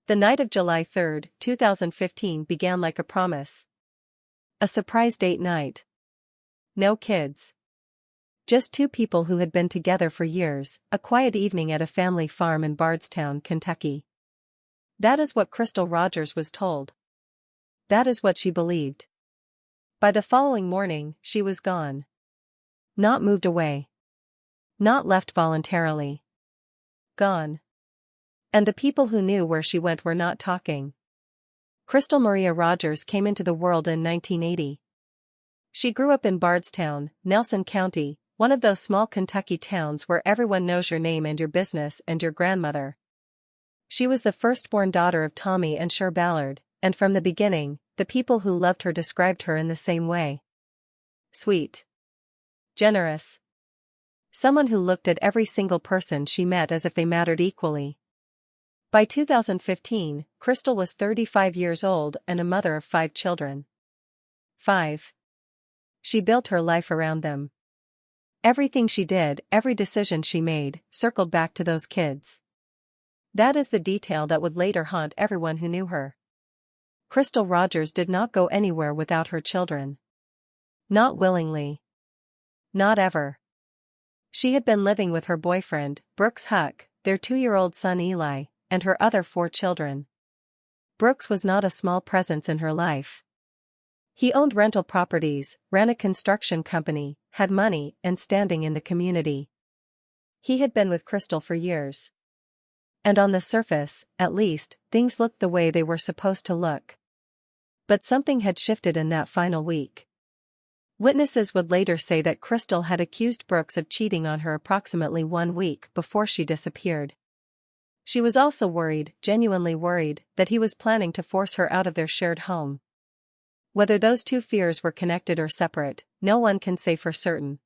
The night of July 3, 2015 began like a promise. A surprise date night. No kids. Just two people who had been together for years, a quiet evening at a family farm in Bardstown, Kentucky. That is what Crystal Rogers was told. That is what she believed. By the following morning, she was gone. Not moved away. Not left voluntarily. Gone. And the people who knew where she went were not talking. Crystal Maria Rogers came into the world in 1980. She grew up in Bardstown, Nelson County, one of those small Kentucky towns where everyone knows your name and your business and your grandmother. She was the firstborn daughter of Tommy and Cher Ballard, and from the beginning, the people who loved her described her in the same way. Sweet. Generous. Someone who looked at every single person she met as if they mattered equally. By 2015, Crystal was 35 years old and a mother of 5 children. 5. She built her life around them. Everything she did, every decision she made, circled back to those kids. That is the detail that would later haunt everyone who knew her. Crystal Rogers did not go anywhere without her children. Not willingly. Not ever. She had been living with her boyfriend, Brooks Houck, their 2-year-old son Eli, and her other 4 children. Brooks was not a small presence in her life. He owned rental properties, ran a construction company, had money and standing in the community. He had been with Crystal for years. And on the surface, at least, things looked the way they were supposed to look. But something had shifted in that final week. Witnesses would later say that Crystal had accused Brooks of cheating on her approximately 1 week before she disappeared. She was also worried, genuinely worried, that he was planning to force her out of their shared home. Whether those two fears were connected or separate, no one can say for certain.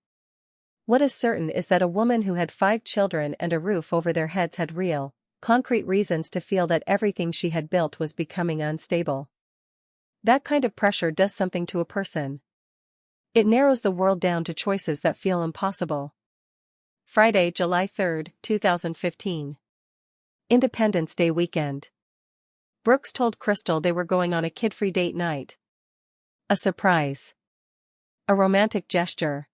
What is certain is that a woman who had 5 children and a roof over their heads had real, concrete reasons to feel that everything she had built was becoming unstable. That kind of pressure does something to a person. It narrows the world down to choices that feel impossible. Friday, July 3, 2015. Independence Day weekend. Brooks told Crystal they were going on a kid-free date night. A surprise. A romantic gesture.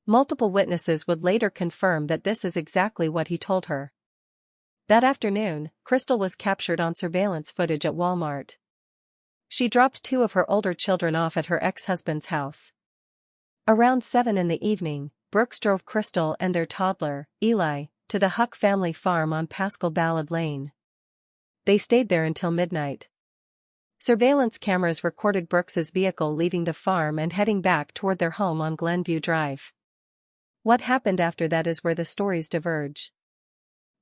Multiple witnesses would later confirm that this is exactly what he told her. That afternoon, Crystal was captured on surveillance footage at Walmart. She dropped 2 of her older children off at her ex-husband's house. Around 7 in the evening, Brooks drove Crystal and their toddler, Eli, to the Houck family farm on Pascal Ballad Lane. They stayed there until midnight. Surveillance cameras recorded Brooks's vehicle leaving the farm and heading back toward their home on Glenview Drive. What happened after that is where the stories diverge.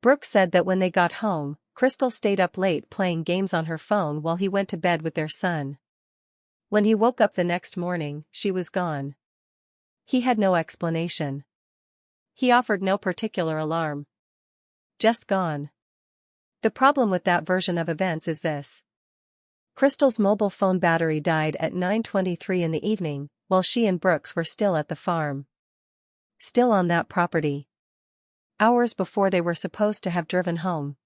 Brooks said that when they got home, Crystal stayed up late playing games on her phone while he went to bed with their son. When he woke up the next morning, she was gone. He had no explanation. He offered no particular alarm. Just gone. The problem with that version of events is this. Crystal's mobile phone battery died at 9:23 in the evening, while she and Brooks were still at the farm. Still on that property. Hours before they were supposed to have driven home.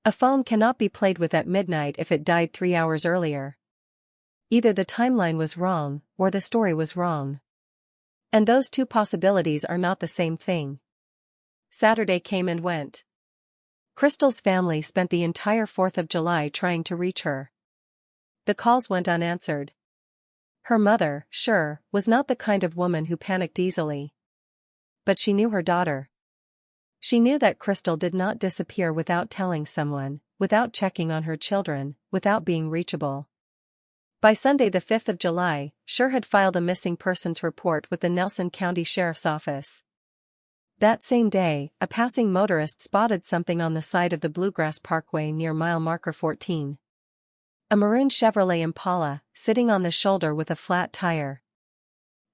A phone cannot be played with at midnight if it died 3 hours earlier. Either the timeline was wrong, or the story was wrong. And those two possibilities are not the same thing. Saturday came and went. Crystal's family spent the entire 4th of July trying to reach her. The calls went unanswered. Her mother, Cher, was not the kind of woman who panicked easily. But she knew her daughter. She knew that Crystal did not disappear without telling someone, without checking on her children, without being reachable. By Sunday the 5th of July, Cher had filed a missing persons report with the Nelson County Sheriff's Office. That same day, a passing motorist spotted something on the side of the Bluegrass Parkway near mile marker 14. A maroon Chevrolet Impala, sitting on the shoulder with a flat tire.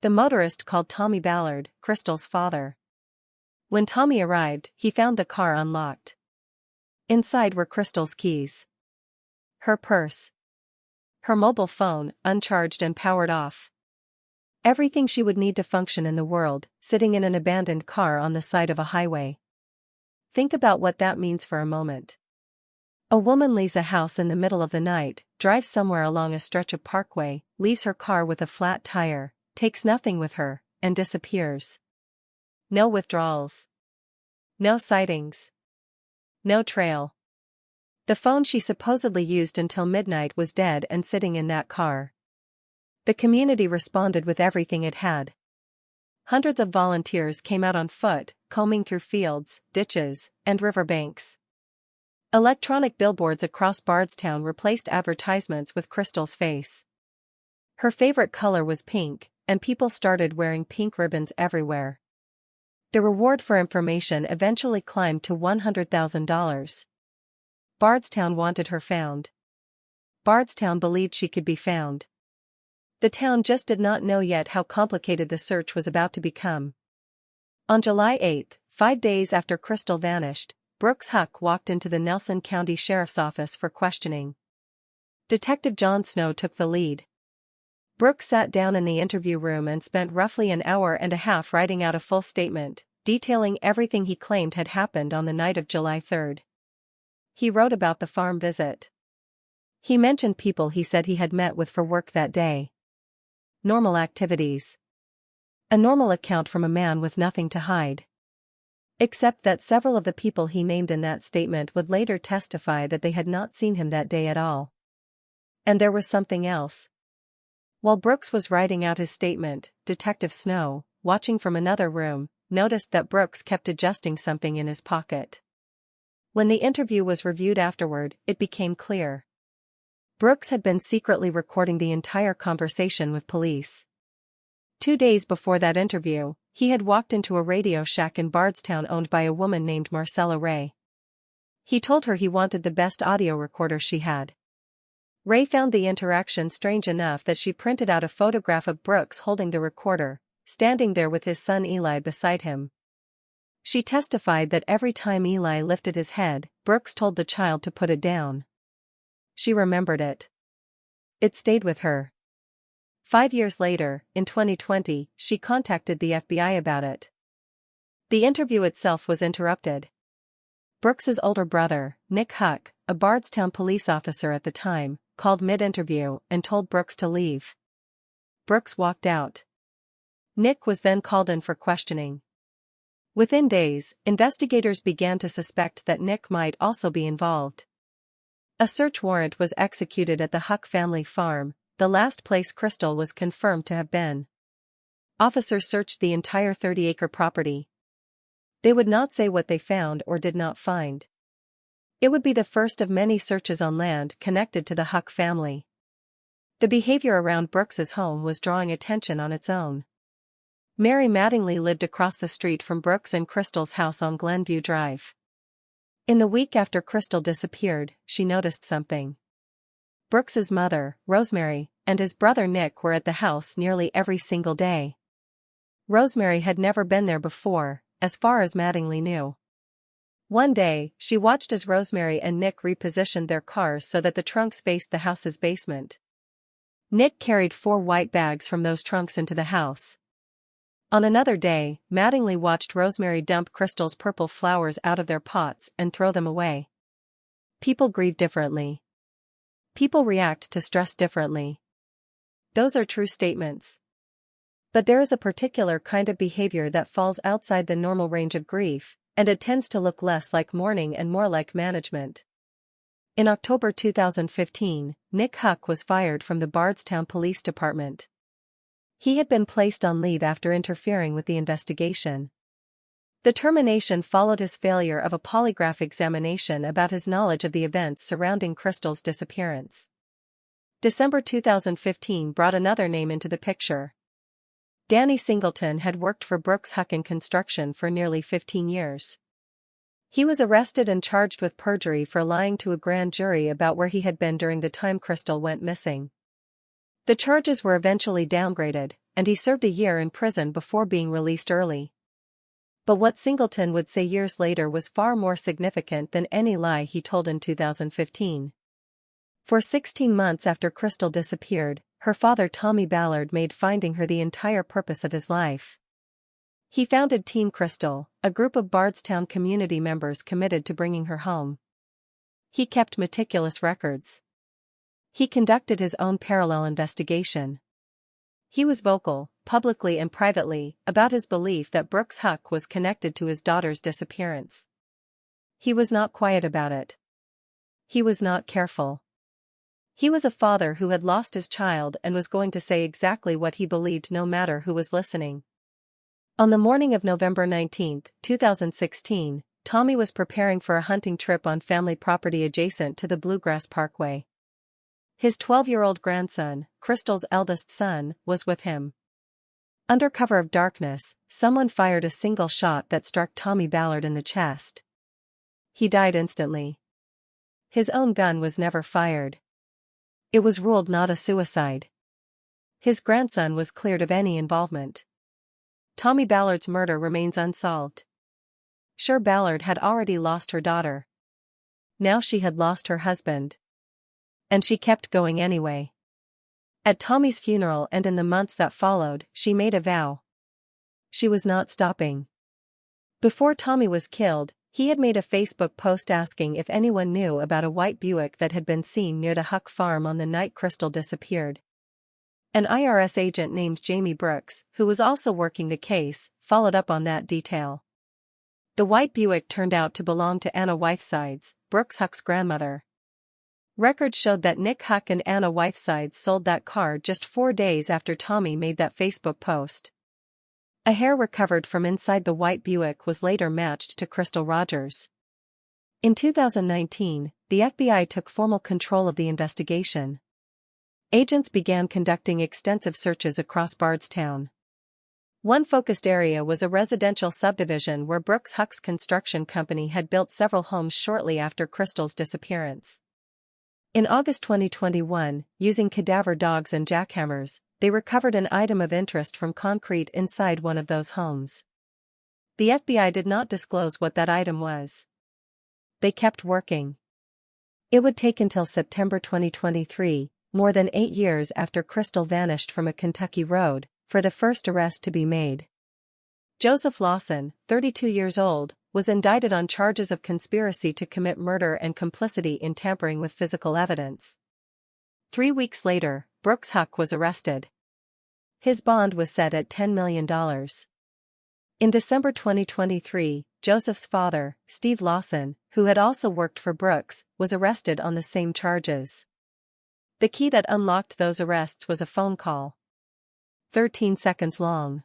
The motorist called Tommy Ballard, Crystal's father. When Tommy arrived, he found the car unlocked. Inside were Crystal's keys. Her purse. Her mobile phone, uncharged and powered off. Everything she would need to function in the world, sitting in an abandoned car on the side of a highway. Think about what that means for a moment. A woman leaves a house in the middle of the night, drives somewhere along a stretch of parkway, leaves her car with a flat tire, takes nothing with her, and disappears. No withdrawals. No sightings. No trail. The phone she supposedly used until midnight was dead and sitting in that car. The community responded with everything it had. Hundreds of volunteers came out on foot, combing through fields, ditches, and riverbanks. Electronic billboards across Bardstown replaced advertisements with Crystal's face. Her favorite color was pink, and people started wearing pink ribbons everywhere. The reward for information eventually climbed to $100,000. Bardstown wanted her found. Bardstown believed she could be found. The town just did not know yet how complicated the search was about to become. On July 8, 5 days after Crystal vanished, Brooks Houck walked into the Nelson County Sheriff's Office for questioning. Detective John Snow took the lead. Brooks sat down in the interview room and spent roughly an hour and a half writing out a full statement, detailing everything he claimed had happened on the night of July 3. He wrote about the farm visit. He mentioned people he said he had met with for work that day. Normal activities. A normal account from a man with nothing to hide. Except that several of the people he named in that statement would later testify that they had not seen him that day at all. And there was something else. While Brooks was writing out his statement, Detective Snow, watching from another room, noticed that Brooks kept adjusting something in his pocket. When the interview was reviewed afterward, it became clear. Brooks had been secretly recording the entire conversation with police. 2 days before that interview, he had walked into a radio shack in Bardstown owned by a woman named Marcella Ray. He told her he wanted the best audio recorder she had. Ray found the interaction strange enough that she printed out a photograph of Brooks holding the recorder, standing there with his son Eli beside him. She testified that every time Eli lifted his head, Brooks told the child to put it down. She remembered it. It stayed with her. 5 years later, in 2020, she contacted the FBI about it. The interview itself was interrupted. Brooks's older brother, Nick Houck, a Bardstown police officer at the time, called mid-interview and told Brooks to leave. Brooks walked out. Nick was then called in for questioning. Within days, investigators began to suspect that Nick might also be involved. A search warrant was executed at the Houck family farm, the last place Crystal was confirmed to have been. Officers searched the entire 30-acre property. They would not say what they found or did not find. It would be the first of many searches on land connected to the Houck family. The behavior around Brooks's home was drawing attention on its own. Mary Mattingly lived across the street from Brooks and Crystal's house on Glenview Drive. In the week after Crystal disappeared, she noticed something. Brooks's mother, Rosemary, and his brother Nick were at the house nearly every single day. Rosemary had never been there before, as far as Mattingly knew. One day, she watched as Rosemary and Nick repositioned their cars so that the trunks faced the house's basement. Nick carried 4 white bags from those trunks into the house. On another day, Mattingly watched Rosemary dump Crystal's purple flowers out of their pots and throw them away. People grieve differently. People react to stress differently. Those are true statements. But there is a particular kind of behavior that falls outside the normal range of grief, and it tends to look less like mourning and more like management. In October 2015, Nick Houck was fired from the Bardstown Police Department. He had been placed on leave after interfering with the investigation. The termination followed his failure of a polygraph examination about his knowledge of the events surrounding Crystal's disappearance. December 2015 brought another name into the picture. Danny Singleton had worked for Brooks Houck in construction for nearly 15 years. He was arrested and charged with perjury for lying to a grand jury about where he had been during the time Crystal went missing. The charges were eventually downgraded, and he served a year in prison before being released early. But what Singleton would say years later was far more significant than any lie he told in 2015. For 16 months after Crystal disappeared, her father Tommy Ballard made finding her the entire purpose of his life. He founded Team Crystal, a group of Bardstown community members committed to bringing her home. He kept meticulous records. He conducted his own parallel investigation. He was vocal, publicly and privately, about his belief that Brooks Houck was connected to his daughter's disappearance. He was not quiet about it. He was not careful. He was a father who had lost his child and was going to say exactly what he believed no matter who was listening. On the morning of November 19, 2016, Tommy was preparing for a hunting trip on family property adjacent to the Bluegrass Parkway. His 12-year-old grandson, Crystal's eldest son, was with him. Under cover of darkness, someone fired a single shot that struck Tommy Ballard in the chest. He died instantly. His own gun was never fired. It was ruled not a suicide. His grandson was cleared of any involvement. Tommy Ballard's murder remains unsolved. Sure, Ballard had already lost her daughter. Now she had lost her husband. And she kept going anyway. At Tommy's funeral and in the months that followed, she made a vow. She was not stopping. Before Tommy was killed, he had made a Facebook post asking if anyone knew about a white Buick that had been seen near the Houck farm on the night Crystal disappeared. An IRS agent named Jamie Brooks, who was also working the case, followed up on that detail. The white Buick turned out to belong to Anna Whitesides, Brooks Houck's grandmother. Records showed that Nick Houck and Anna Whitesides sold that car just 4 days after Tommy made that Facebook post. A hair recovered from inside the white Buick was later matched to Crystal Rogers. In 2019, the FBI took formal control of the investigation. Agents began conducting extensive searches across Bardstown. One focused area was a residential subdivision where Brooks Houck's construction company had built several homes shortly after Crystal's disappearance. In August 2021, using cadaver dogs and jackhammers, they recovered an item of interest from concrete inside one of those homes. The FBI did not disclose what that item was. They kept working. It would take until September 2023, more than 8 years after Crystal vanished from a Kentucky road, for the first arrest to be made. Joseph Lawson, 32 years old, was indicted on charges of conspiracy to commit murder and complicity in tampering with physical evidence. 3 weeks later, Brooks Houck was arrested. His bond was set at $10 million. In December 2023, Joseph's father, Steve Lawson, who had also worked for Brooks, was arrested on the same charges. The key that unlocked those arrests was a phone call. 13 seconds long.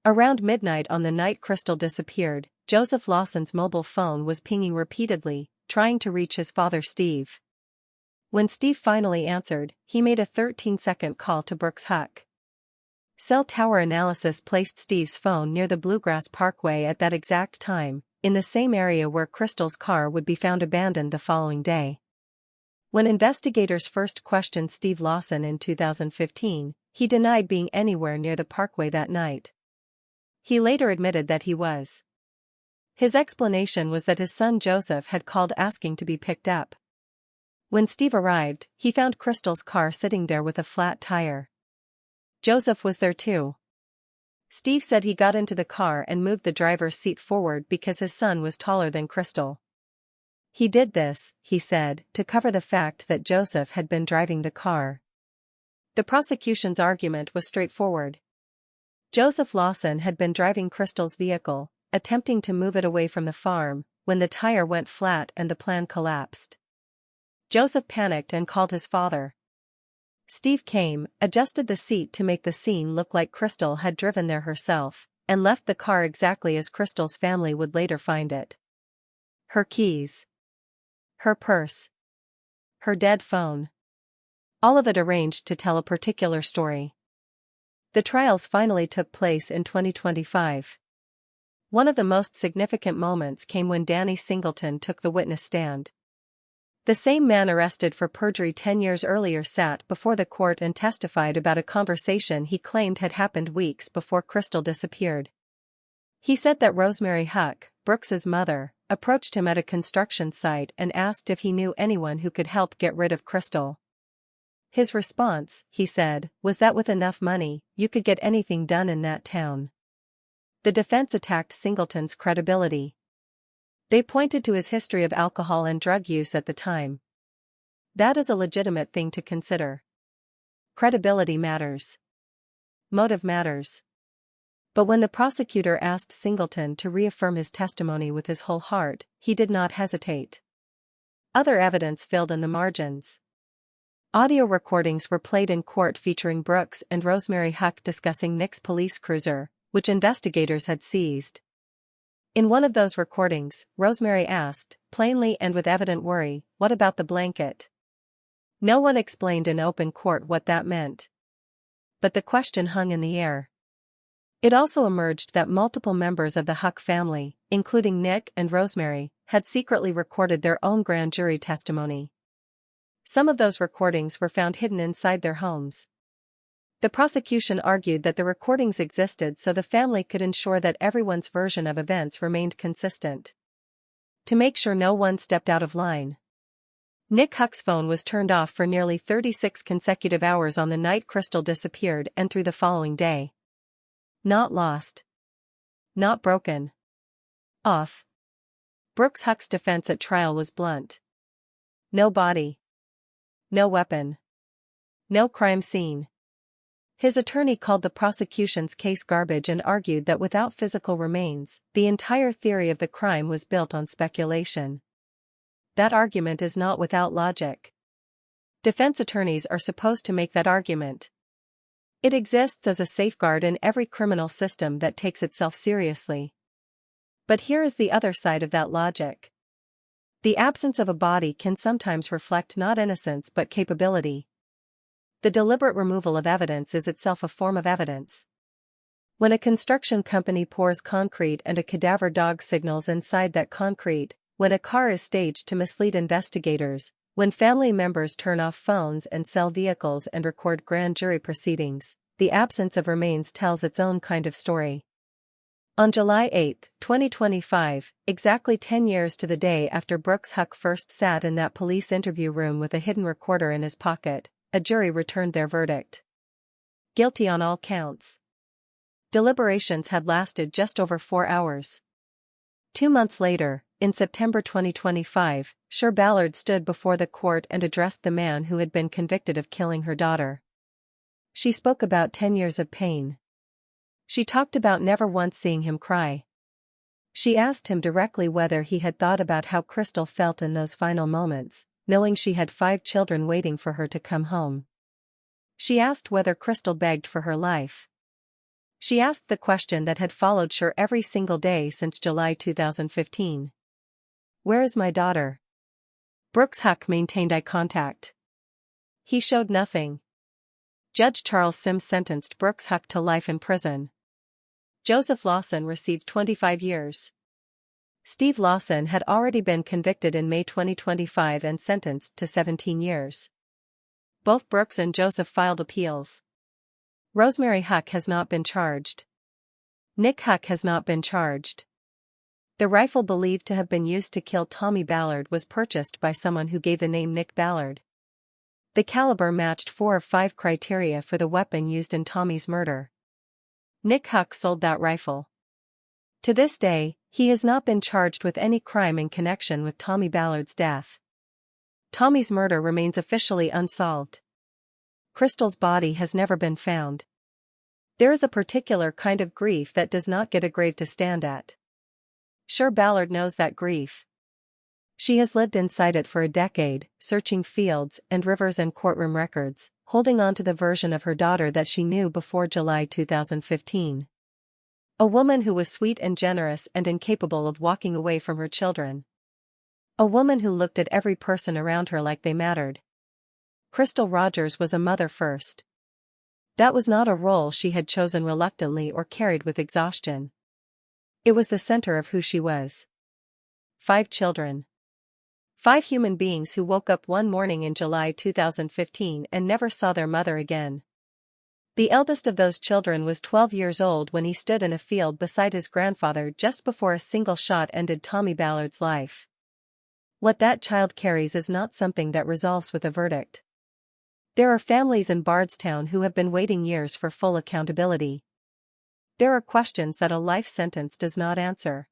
Around midnight on the night Crystal disappeared, Joseph Lawson's mobile phone was pinging repeatedly, trying to reach his father Steve. When Steve finally answered, he made a 13-second call to Brooks Houck. Cell tower analysis placed Steve's phone near the Bluegrass Parkway at that exact time, in the same area where Crystal's car would be found abandoned the following day. When investigators first questioned Steve Lawson in 2015, he denied being anywhere near the parkway that night. He later admitted that he was. His explanation was that his son Joseph had called asking to be picked up. When Steve arrived, he found Crystal's car sitting there with a flat tire. Joseph was there too. Steve said he got into the car and moved the driver's seat forward because his son was taller than Crystal. He did this, he said, to cover the fact that Joseph had been driving the car. The prosecution's argument was straightforward. Joseph Lawson had been driving Crystal's vehicle, attempting to move it away from the farm, when the tire went flat and the plan collapsed. Joseph panicked and called his father. Steve came, adjusted the seat to make the scene look like Crystal had driven there herself, and left the car exactly as Crystal's family would later find it. Her keys. Her purse. Her dead phone. All of it arranged to tell a particular story. The trials finally took place in 2025. One of the most significant moments came when Danny Singleton took the witness stand. The same man arrested for perjury 10 years earlier sat before the court and testified about a conversation he claimed had happened weeks before Crystal disappeared. He said that Rosemary Houck, Brooks's mother, approached him at a construction site and asked if he knew anyone who could help get rid of Crystal. His response, he said, was that with enough money, you could get anything done in that town. The defense attacked Singleton's credibility. They pointed to his history of alcohol and drug use at the time. That is a legitimate thing to consider. Credibility matters. Motive matters. But when the prosecutor asked Singleton to reaffirm his testimony with his whole heart, he did not hesitate. Other evidence filled in the margins. Audio recordings were played in court featuring Brooks and Rosemary Houck discussing Nick's police cruiser, which investigators had seized. In one of those recordings, Rosemary asked, plainly and with evident worry, "What about the blanket?" No one explained in open court what that meant. But the question hung in the air. It also emerged that multiple members of the Houck family, including Nick and Rosemary, had secretly recorded their own grand jury testimony. Some of those recordings were found hidden inside their homes. The prosecution argued that the recordings existed so the family could ensure that everyone's version of events remained consistent. To make sure no one stepped out of line. Nick Houck's phone was turned off for nearly 36 consecutive hours on the night Crystal disappeared and through the following day. Not lost. Not broken. Off. Brooks Houck's defense at trial was blunt. No body. No weapon. No crime scene. His attorney called the prosecution's case garbage and argued that without physical remains, the entire theory of the crime was built on speculation. That argument is not without logic. Defense attorneys are supposed to make that argument. It exists as a safeguard in every criminal system that takes itself seriously. But here is the other side of that logic. The absence of a body can sometimes reflect not innocence but capability. The deliberate removal of evidence is itself a form of evidence. When a construction company pours concrete and a cadaver dog signals inside that concrete, when a car is staged to mislead investigators, when family members turn off phones and sell vehicles and record grand jury proceedings, the absence of remains tells its own kind of story. On July 8, 2025, exactly 10 years to the day after Brooks Houck first sat in that police interview room with a hidden recorder in his pocket, a jury returned their verdict. Guilty on all counts. Deliberations had lasted just over 4 hours. 2 months later, in September 2025, Cher Ballard stood before the court and addressed the man who had been convicted of killing her daughter. She spoke about 10 years of pain. She talked about never once seeing him cry. She asked him directly whether he had thought about how Crystal felt in those final moments, knowing she had 5 children waiting for her to come home. She asked whether Crystal begged for her life. She asked the question that had followed Cher every single day since July 2015. Where is my daughter? Brooks Houck maintained eye contact. He showed nothing. Judge Charles Sims sentenced Brooks Houck to life in prison. Joseph Lawson received 25 years. Steve Lawson had already been convicted in May 2025 and sentenced to 17 years. Both Brooks and Joseph filed appeals. Rosemary Houck has not been charged. Nick Houck has not been charged. The rifle believed to have been used to kill Tommy Ballard was purchased by someone who gave the name Nick Ballard. The caliber matched 4 of 5 criteria for the weapon used in Tommy's murder. Nick Houck sold that rifle. To this day, he has not been charged with any crime in connection with Tommy Ballard's death. Tommy's murder remains officially unsolved. Crystal's body has never been found. There is a particular kind of grief that does not get a grave to stand at. Cher Ballard knows that grief. She has lived inside it for a decade, searching fields and rivers and courtroom records, holding on to the version of her daughter that she knew before July 2015. A woman who was sweet and generous and incapable of walking away from her children. A woman who looked at every person around her like they mattered. Crystal Rogers was a mother first. That was not a role she had chosen reluctantly or carried with exhaustion. It was the center of who she was. 5 children. 5 human beings who woke up one morning in July 2015 and never saw their mother again. The eldest of those children was 12 years old when he stood in a field beside his grandfather just before a single shot ended Tommy Ballard's life. What that child carries is not something that resolves with a verdict. There are families in Bardstown who have been waiting years for full accountability. There are questions that a life sentence does not answer.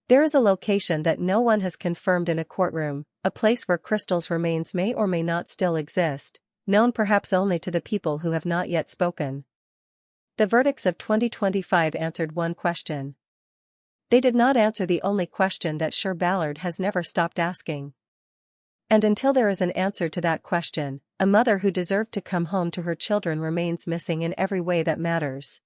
There is a location that no one has confirmed in a courtroom, a place where Crystal's remains may or may not still exist, known perhaps only to the people who have not yet spoken. The verdicts of 2025 answered one question. They did not answer the only question that Cher Ballard has never stopped asking. And until there is an answer to that question, a mother who deserved to come home to her children remains missing in every way that matters.